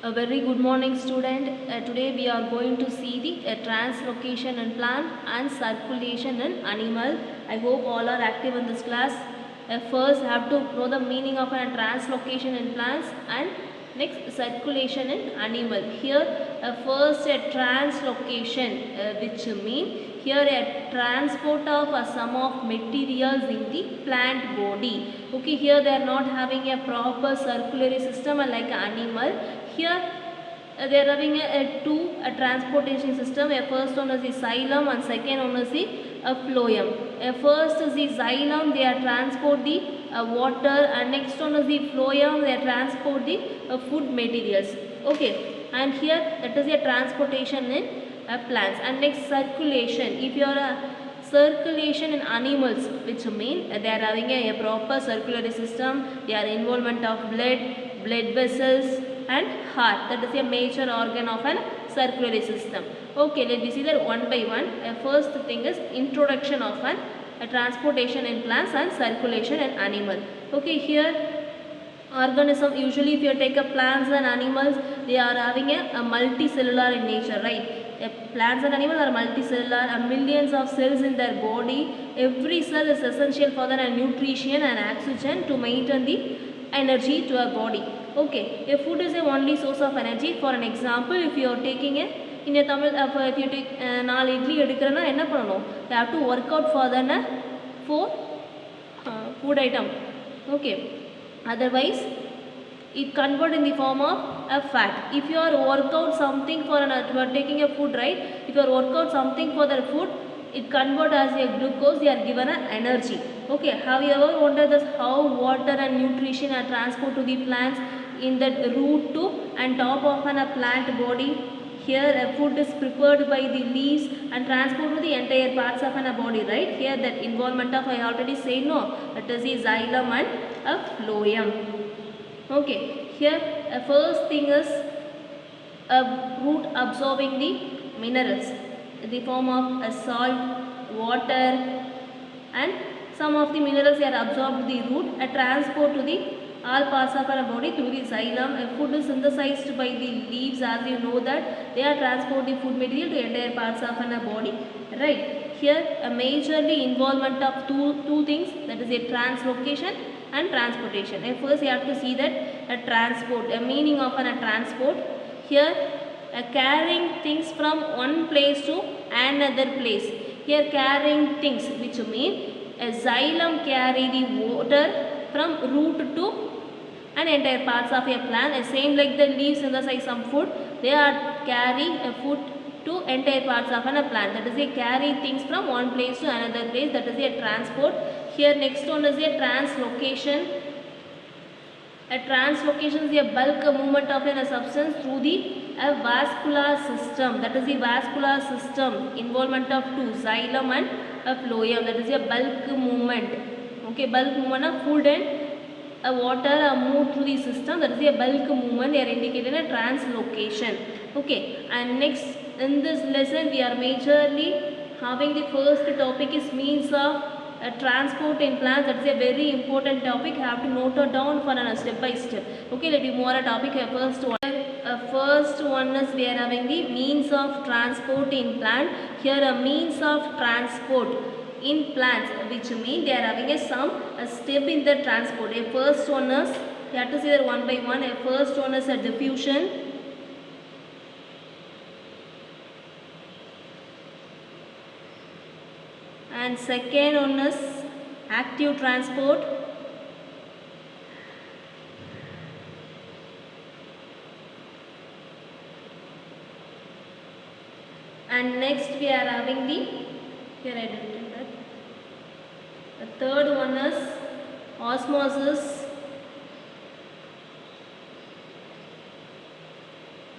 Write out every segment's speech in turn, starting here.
A very good morning, student. Today we are going to see the translocation in plant and circulation in animal. I hope all are active in this class. First have to know the meaning of a translocation in plants and next circulation in animal. Here first a translocation which mean here a transport of a sum of materials in the plant body. Okay, here they are not having a proper circulatory system like animal. Here they are having a transportation system. A first one is the xylem and second one is the phloem. First is the xylem, they are transport the water, and next one is the phloem, they are transport the food materials. Okay, and here that is a transportation in plants. And next circulation, if you are a circulation in animals, which mean they are having a proper circulatory system, they are involvement of blood vessels and heart, that is a major organ of an circulatory system. Okay, let me see that one by one. First thing is introduction of an transportation in plants and circulation in animal. Okay, here organism, usually if you take up plants and animals, they are having a multicellular in nature, right? Plants and animals are multicellular and millions of cells in their body. Every cell is essential for the nutrition and oxygen to maintain the energy to our body. Okay, if food is the only source of energy, for an example, if you are taking a in a Tamil, if you take 4 idli எடுக்கிறேன்னா என்ன பண்ணணும்? You have to work out for the for food item. Okay, otherwise it convert in the form of a fat. If you are work out something for you are taking a food, right? If you are work out something for the food, it convert as a glucose, they are given an energy. Okay, have you ever wondered this, how water and nutrition are transported to the plants in the root to and top of a plant body? Here a food is prepared by the leaves and transported to the entire parts of a body, right? Here that involvement of, I already said, no, that is the xylem and a phloem. Okay, here first thing is a root absorbing the minerals in the form of a salt, water, and some of the minerals are absorbed to the root and transport to the all parts of our body through the xylem. Food is synthesized by the leaves, as you know that they are transport the food material to entire parts of our body, right? Here a majorly involvement of two things, that is a translocation and transportation. First you have to see that a transport, a meaning of a transport. Here carrying things from one place to another place. Here carrying things, which mean a xylem carry the water from root to and entire parts of a plant. Same like the leaves synthesize some food, they are carry a food to entire parts of a plant. That is a carry things from one place to another place, that is a transport. Here next one is a translocation. A translocation is a bulk movement of a substance through the vascular system. That is the vascular system, involvement of two, xylem and a phloem. That is a bulk movement. Okay, bulk movement of food and water are moved through the system. That is a bulk movement. They are indicated a translocation. Okay, and next in this lesson we are majorly having the first topic is means of transport in plants. That is a very important topic. You have to note it down for a step by step. Okay, let me move on a topic. First one is we are having the means of transport in plant. Here a means of transport in plants, which mean they are having a step in the transport. A first one is, you have to see that one by one. A first one is a diffusion. And second one is active transport. And next we are having the, here I did that. The third one is osmosis.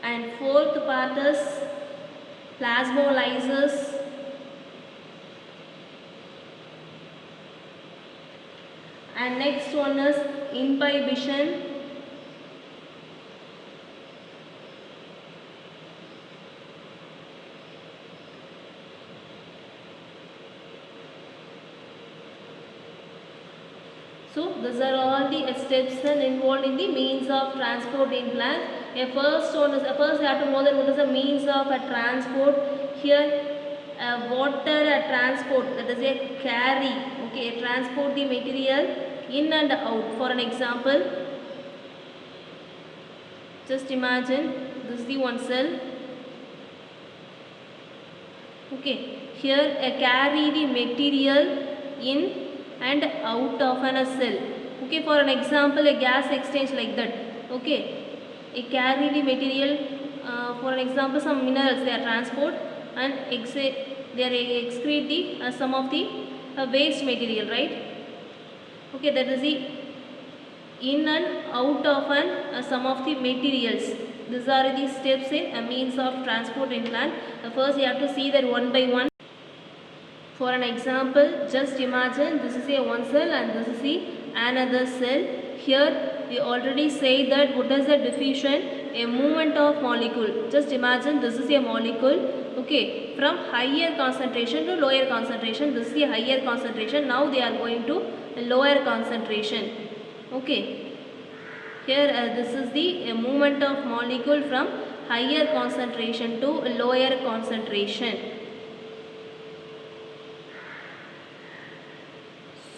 And fourth part is plasmolysis. And next one is inhibition. So these are all the steps involved in the means of transport in plants. First you have to know that what is the means of a transport. Here water transport, that is a carry, okay, transport the material in and out. For an example, just imagine this is the one cell, okay. Here carry the material in and out of a cell, okay. For an example, a gas exchange like that, okay. It carry the material, for an example, some minerals they are transport and they are excrete the some of the waste material, right, okay. That is the in and out of an some of the materials. These are the steps in a means of transport in plant. First you have to see that one by one. For an example, just imagine this is a one cell and this is the another cell. Here we already say that what is the diffusion? A movement of molecule. Just imagine this is a molecule, okay, from higher concentration to lower concentration. This is the higher concentration. Now they are going to lower concentration, okay. Here this is the movement of molecule from higher concentration to lower concentration.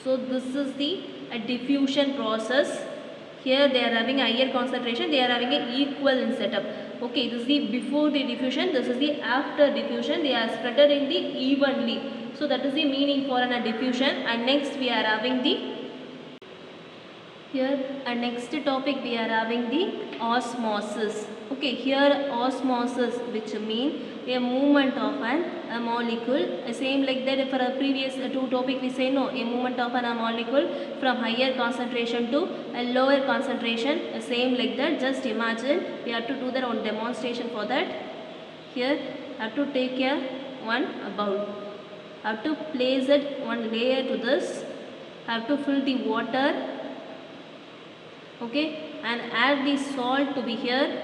So this is the diffusion process. Here they are having a higher concentration, they are having an equal in setup, okay. This is the before the diffusion, this is the after diffusion. They are spread in the evenly. So that is the meaning for an diffusion. And next we are having the here next topic we are having the osmosis, okay. Here osmosis, which mean a movement of a molecule, same like that for a previous two topic we say no, a movement of a molecule from higher concentration to a lower concentration, same like that. Just imagine we have to do that on demonstration. For that, here I have to take a one bowl, I have to place it one layer to this, I have to fill the water, okay, and add the salt to be here,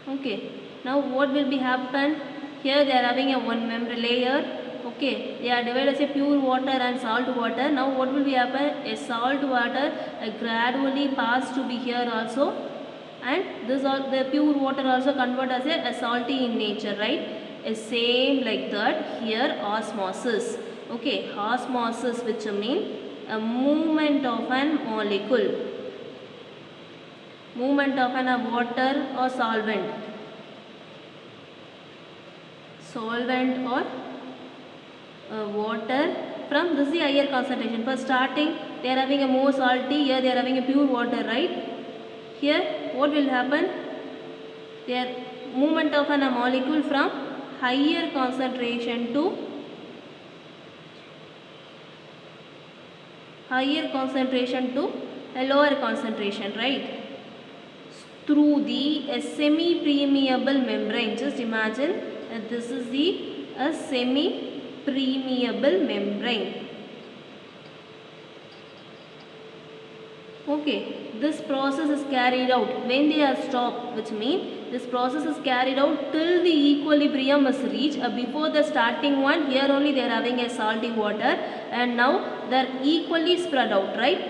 okay. Now what will be happen? Here they are having a one membrane layer, okay. They are divided as a pure water and salt water. Now what will be happen? A salt water gradually pass to be here also, and this all the pure water also convert as a salty in nature, right? Same like that here osmosis, okay. Osmosis, which mean a movement of an molecule, movement of an water or solvent or water from this is the higher concentration. For starting they are having a more salty, here they are having a pure water, right? Here what will happen? Their movement of a molecule from higher concentration to a lower concentration, right? Through the semi-permeable membrane. Just imagine this is the semi-permeable membrane, okay. This process is carried out when they are stopped, which means this process is carried out till the equilibrium is reached. Before the starting one, here only they are having a salty water, and now they are equally spread out, right?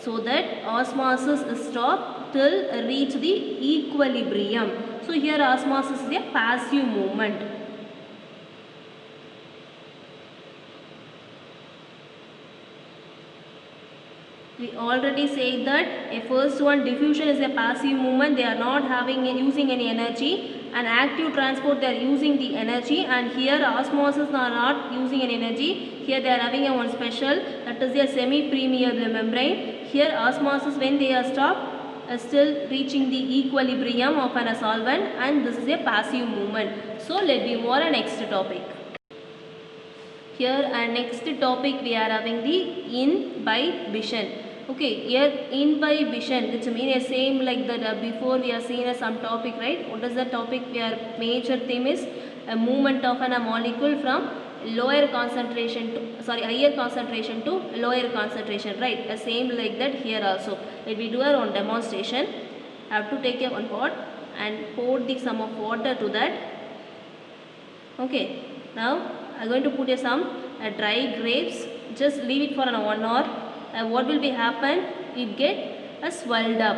So that osmosis is stopped till reach the equilibrium. So here osmosis is a passive movement. We already said that a first one, diffusion is a passive movement. They are not using any energy, and active transport they are using the energy, and here osmosis are not using any energy. Here they are having a one special, that is a semi-permeable membrane. Here osmosis, when they are stopped, still reaching the equilibrium of a solvent, and this is a passive movement. So let me move on next topic. Here next topic we are having the inhibition. Okay, here inhibition, which means same like that before we are seeing some topic, right? What is the topic? Our major theme is a movement of a molecule from higher concentration to lower concentration, right? Same like that here also. Let me do our own demonstration. I have to take a one pot and pour the some of water to that. Okay, now I am going to put some dry grapes. Just leave it for 1 hour. what will be happen? It get swelled up,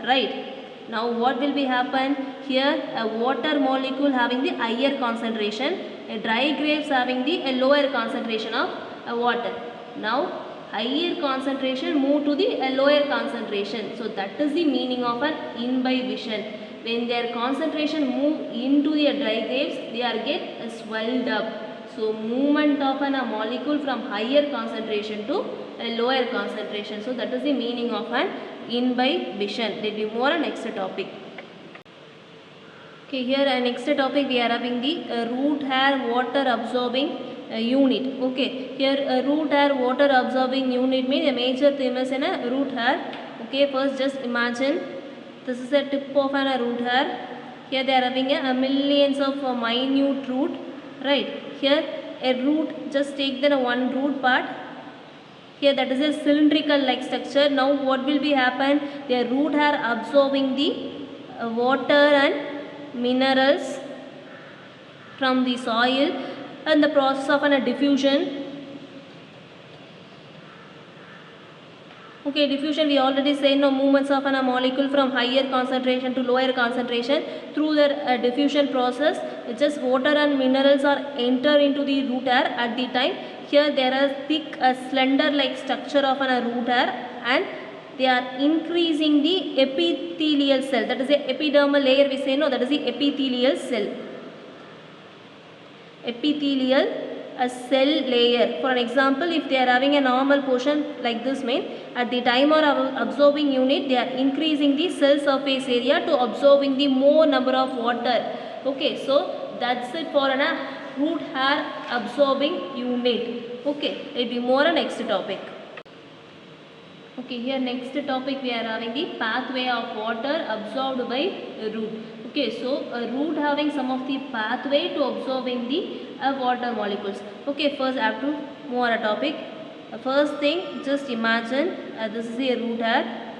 right? Now what will be happen? Here a water molecule having the higher concentration, a dry grapes having the a lower concentration of water. Now higher concentration move to the lower concentration. So that is the meaning of an imbibition. When their concentration move into the dry grapes, they are get swelled up. So movement of a molecule from higher concentration to a lower concentration. So that is the meaning of an imbibition. There will be more on next topic. Okay, here next topic we are having the root hair water absorbing unit. Okay, here root hair water absorbing unit means a major theme is in a root hair. Okay, first just imagine this is a tip of a root hair. Here they are having a millions of minute root, right? Here a root, just take the one root part. Here that is a cylindrical like structure. Now what will be happen? The root hair absorbing the water and minerals from the soil, and the process of a diffusion. Okay, diffusion we already said, no movements of a molecule from higher concentration to lower concentration through the diffusion process. It's just water and minerals are enter into the root hair at the time. Here there are thick slender like structure of a root hair, and they are increasing the epithelial cell. That is the epidermal layer we say, no, that is the epithelial cell. Epithelial a cell layer. For an example, if they are having a normal portion like this mean, at the time of absorbing unit, they are increasing the cell surface area to absorbing the more number of water. Okay, so that's it for an root hair absorbing unit. Okay, it will be more on next topic. Okay, here next topic we are having the pathway of water absorbed by root. Okay, so a root having some of the pathway to absorbing the water molecules. Okay, first I have to move on a topic. First thing, just imagine this is a root hair.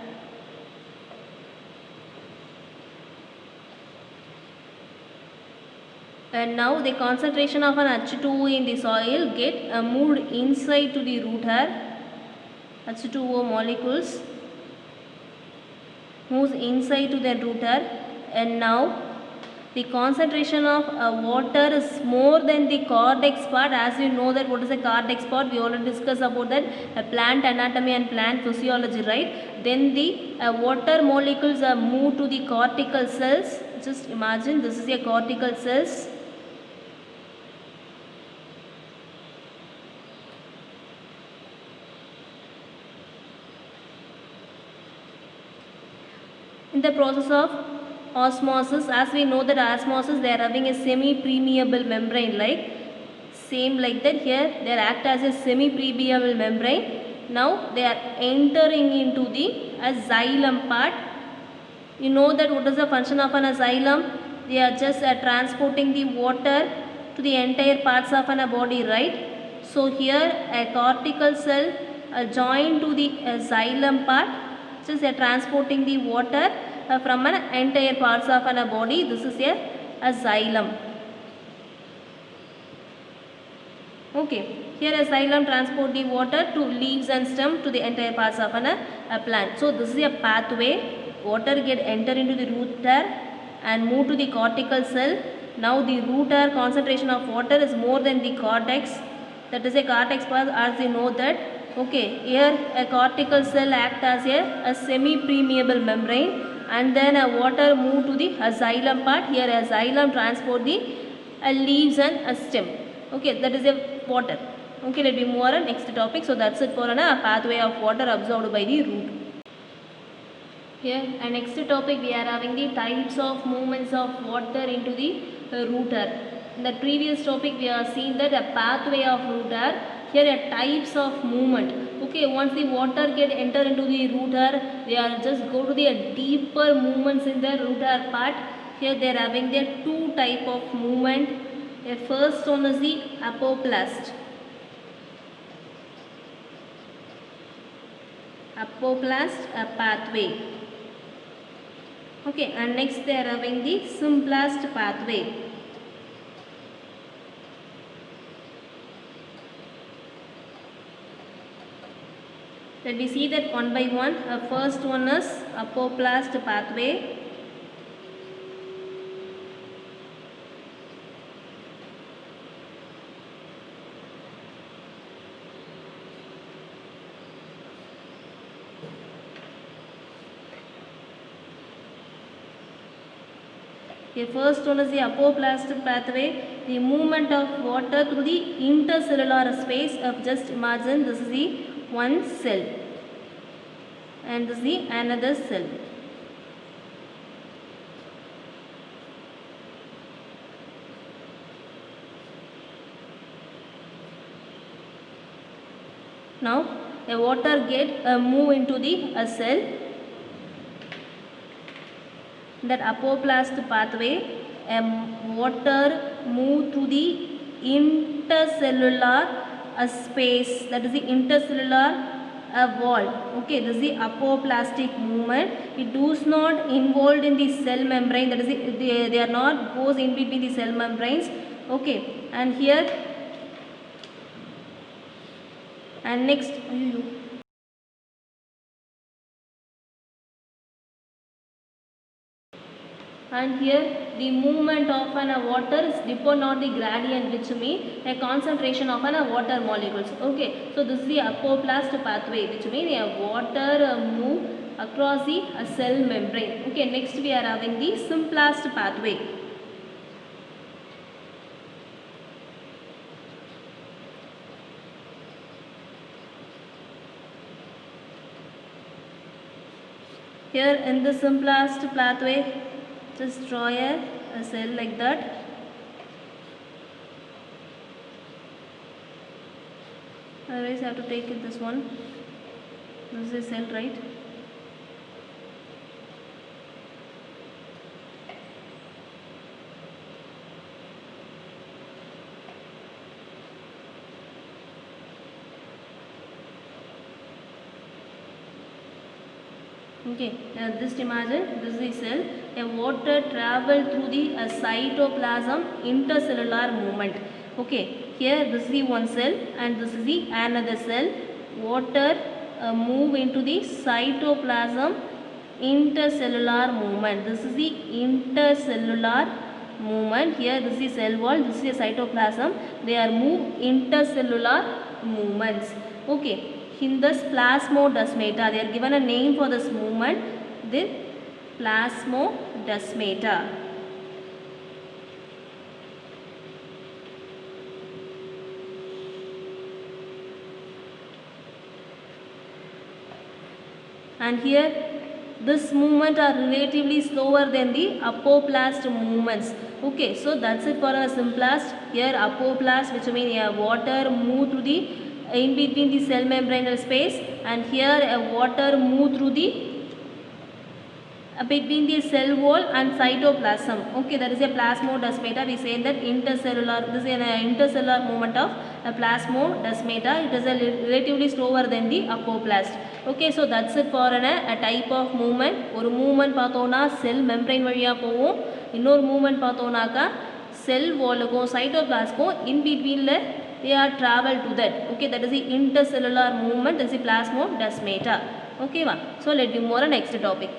And now the concentration of an H2O in the soil get moved inside to the root hair. H2O molecules moves inside to the root hair, and now the concentration of water is more than the cortex part. As you know that what is the cortex part, we already discussed about that plant anatomy and plant physiology, right? Then the water molecules are moved to the cortical cells. Just imagine this is a cortical cells. In the process of osmosis, as we know that osmosis, they are having a semi-permeable membrane, like same like that. Here they act as a semi-permeable membrane. Now they are entering into the xylem part. You know that what is the function of an xylem? They are just transporting the water to the entire parts of a body, right? So here a cortical cell joined to the xylem part. Just they are transporting the water from an entire parts of a body. This is a xylem. Okay, here a xylem transport the water to leaves and stem to the entire parts of a plant. So this is a pathway. Water get enter into the root hair and move to the cortical cell. Now the root hair concentration of water is more than the cortex. That is a cortex part, as you know that. Okay, here a cortical cell act as a semi-permeable membrane, and then a water move to the xylem part. Here a xylem transport the leaves and a stem. Okay, that is a water. Okay, let me move on next topic. So that's it for a pathway of water absorbed by the root. Here next topic we are having the types of movements of water into the root hair. In the previous topic we have seen that a pathway of root hair. Here are types of movement. Okay, once the water get enter into the root hair, they are just go to the deeper movements in the root hair part. Here they are having their two type of movement. The first one is the apoplast. Apoplast pathway. Okay, and next they are having the symplast pathway. Let me see that one by one. First one is apoplast pathway. The first one is the apoplastic pathway, the movement of water through the intercellular space of, just imagine this is the one cell and this is the another cell. Now the water get move into the cell. That apoplast pathway, water move through the intercellular space, that is the intercellular wall. Okay, this is the apoplastic movement. It does not involved in the cell membrane, that is they are not goes in between the cell membranes. Okay, and here and next and here the movement of an water is depend on the gradient, which means a concentration of an water molecules. Okay, so this is the apoplast pathway, which means a water move across the cell membrane. Okay, next we are having the symplast pathway. Here in the symplast pathway, just draw a cell like that. Otherwise I have to take it this one. This is a cell, right? Okay, now just imagine this is the cell. A water travel through the cytoplasm intercellular movement. Okay, here this is the one cell and this is the another cell. Water move into the cytoplasm intercellular movement. This is the intercellular movement. Here this is cell wall, this is the cytoplasm. They are move intercellular movements. Okay. In this plasmodesmata, they are given a name for this movement, the plasmodesmata. And here this movement are relatively slower than the apoplast movements. Okay, so that's it for a symplast. Here apoplast, which means water move through the in between the cell membranal space, and here a water move through the between the cell wall and cytoplasm. Okay, that is a plasmodesmata. We say that intercellular, this is an intercellular movement of a plasmodesmata. It is a relatively slower than the apoplast. Okay, so that's it for a type of movement. ஒரு movement பார்த்தோம்னா cell membrane வழியா போவோம். இன்னொரு movement பார்த்தோம்னாக்கா cell wallக்கும் cytoplasmக்கும் in between they are travel to that. Okay, that is the intercellular movement, that is the plasmodesmata. Okay, so let me move on next topic.